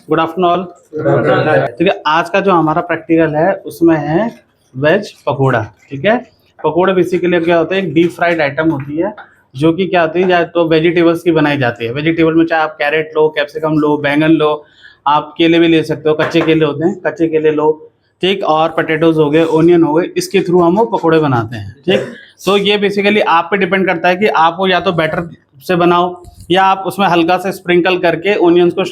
Good afternoon all. ठीक है, आज का जो हमारा प्रैक्टिकल है उसमें है वेज पकोड़ा। ठीक है, पकोड़े बेसिकली क्या होते हैं, एक डीप फ्राइड आइटम होती है जो कि क्या होती है, या तो वेजिटेबल्स की बनाई जाती है। वेजिटेबल में चाहे आप कैरेट लो, कैप्सिकम लो, बैंगन लो, आप केले भी ले सकते हो, कच्चे केले होते हैं, कच्चे केले लो। ठीक, और पटेटोज हो गए, ओनियन हो गए, इसके थ्रू हम वो पकोड़े बनाते हैं। ठीक, तो ये बेसिकली आप पे डिपेंड करता है कि आप वो या तो बैटर से बनाओ या आप उसमें हल्का से स्प्रिंकल करके ओनियंस को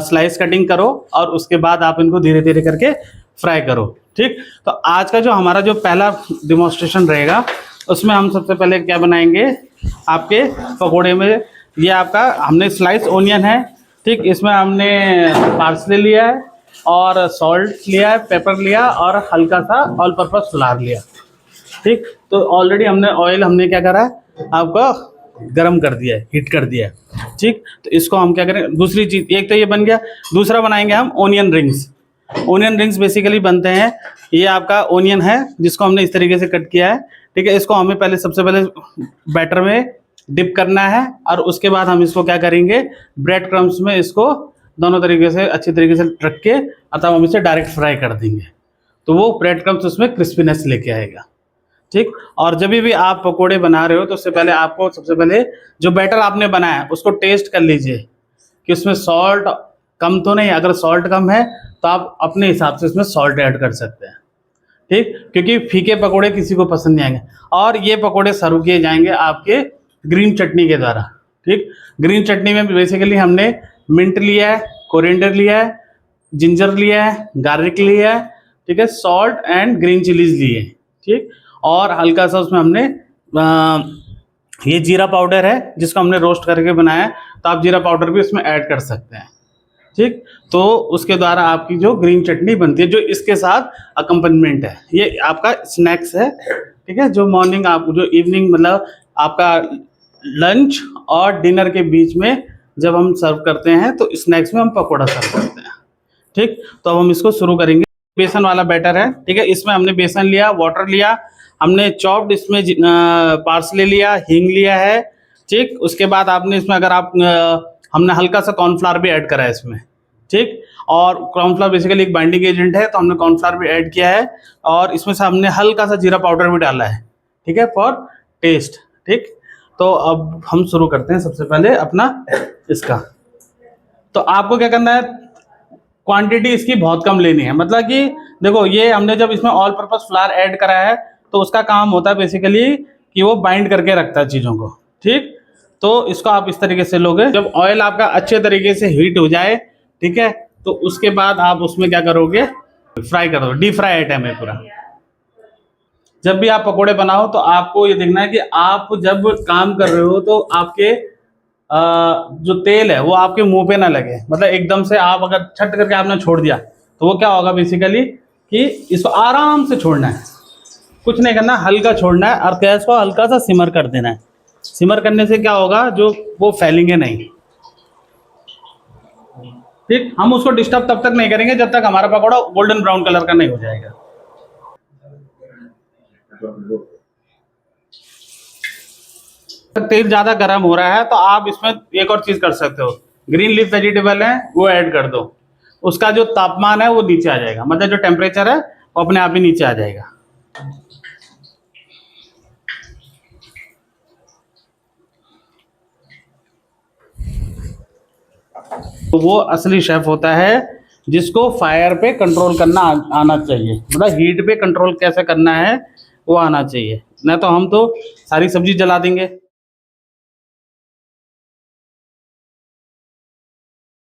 स्लाइस कटिंग करो और उसके बाद आप इनको धीरे धीरे करके फ्राई करो। ठीक, तो आज का जो हमारा जो पहला डिमॉन्स्ट्रेशन रहेगा उसमें हम सबसे पहले क्या बनाएंगे, आपके पकोड़े में ये आपका हमने स्लाइस ओनियन है। ठीक, इसमें हमने पार्सले लिया है और सॉल्ट लिया है, पेपर लिया और हल्का सा ऑल पर्पस फ्लावर लिया। ठीक, तो ऑलरेडी हमने क्या करा है, आपको गरम कर दिया है, हीट कर दिया है। ठीक, तो इसको हम क्या करें, दूसरी चीज़, एक तो ये बन गया, दूसरा बनाएंगे हम onion rings. Onion rings basically बनते हैं, ये आपका ओनियन है जिसको हमने इस तरीके से कट किया है। ठीक है, इसको हमें सबसे पहले बैटर में डिप करना है और उसके बाद हम इसको क्या करेंगे, ब्रेड क्रम्स में इसको दोनों तरीके से अच्छी तरीके से रख के अथवा हम इसे डायरेक्ट फ्राई कर देंगे, तो वो ब्रेड क्रम्स उसमें क्रिस्पीनेस लेके आएगा। ठीक, और जब भी आप पकोड़े बना रहे हो तो उससे पहले आपको सबसे पहले जो बैटर आपने बनाया है उसको टेस्ट कर लीजिए कि उसमें सॉल्ट कम तो नहीं। अगर सॉल्ट कम है तो आप अपने हिसाब से इसमें सॉल्ट ऐड कर सकते हैं। ठीक, क्योंकि फीके पकोड़े किसी को पसंद नहीं आएंगे। और ये पकोड़े सर्व किए जाएंगे आपके ग्रीन चटनी के द्वारा। ठीक, ग्रीन चटनी में बेसिकली हमने मिंट लिया है, कोरिएंडर लिया है, जिंजर लिया है, गार्लिक लिया है, ठीक है, सॉल्ट एंड ग्रीन चिलीज लिए। ठीक, और हल्का सा उसमें हमने ये जीरा पाउडर है जिसको हमने रोस्ट करके बनाया है, तो आप जीरा पाउडर भी उसमें ऐड कर सकते हैं। ठीक, तो उसके द्वारा आपकी जो ग्रीन चटनी बनती है, जो इसके साथ अकम्पनमेंट है, ये आपका स्नैक्स है। ठीक है, जो मॉर्निंग आप जो इवनिंग मतलब आपका लंच और डिनर के बीच में जब हम सर्व करते हैं तो स्नैक्स में हम पकौड़ा सर्व करते हैं। ठीक, तो अब हम इसको शुरू करेंगे। बेसन वाला बैटर है। ठीक है, इसमें हमने बेसन लिया, वाटर लिया, हमने चॉप्ड इसमें पार्सले लिया, हींग लिया है। ठीक, उसके बाद आपने इसमें अगर आप हमने हल्का सा कॉर्नफ्लावर भी ऐड करा है इसमें। ठीक, और कॉर्नफ्लावर बेसिकली एक बाइंडिंग एजेंट है, तो हमने कॉर्नफ्लावर भी ऐड किया है और इसमें से हमने हल्का सा जीरा पाउडर भी डाला है। ठीक है, फॉर टेस्ट। ठीक, तो अब हम शुरू करते हैं सबसे पहले अपना इसका। तो आपको क्या करना है, क्वांटिटी इसकी बहुत कम लेनी है। मतलब कि देखो, ये हमने जब इसमें ऑल पर्पस फ्लावर ऐड करा है तो उसका काम होता है बेसिकली कि वो बाइंड करके रखता है चीज़ों को। ठीक, तो इसको आप इस तरीके से लोगे, जब ऑयल आपका अच्छे तरीके से हीट हो जाए, ठीक है, तो उसके बाद आप उसमें क्या करोगे, फ्राई कर दो। डीप फ्राई आइटम है पूरा। जब भी आप पकोड़े बनाओ तो आपको ये देखना है कि आप जब काम कर रहे हो तो आपके जो तेल है वो आपके मुंह पे ना लगे। मतलब एकदम से आप अगर छट करके आपने छोड़ दिया तो वो क्या होगा बेसिकली कि इसको आराम से छोड़ना है, कुछ नहीं करना, हल्का छोड़ना है और गैस को हल्का सा सिमर कर देना है। सिमर करने से क्या होगा, जो वो फैलेंगे नहीं। ठीक, हम उसको डिस्टर्ब तब तक नहीं करेंगे जब तक हमारा पकौड़ा गोल्डन ब्राउन कलर का नहीं हो जाएगा। तेल ज्यादा गर्म हो रहा है तो आप इसमें एक और चीज कर सकते हो, ग्रीन लीफ वेजिटेबल है वो ऐड कर दो। उसका जो तापमान है वो नीचे आ जाएगा, मतलब जो टेम्परेचर है वो अपने आप ही नीचे आ जाएगा। तो वो असली शेफ होता है जिसको फायर पे कंट्रोल करना आना चाहिए, मतलब हीट पे कंट्रोल कैसे करना है वो आना चाहिए। नहीं तो हम तो सारी सब्जी जला देंगे।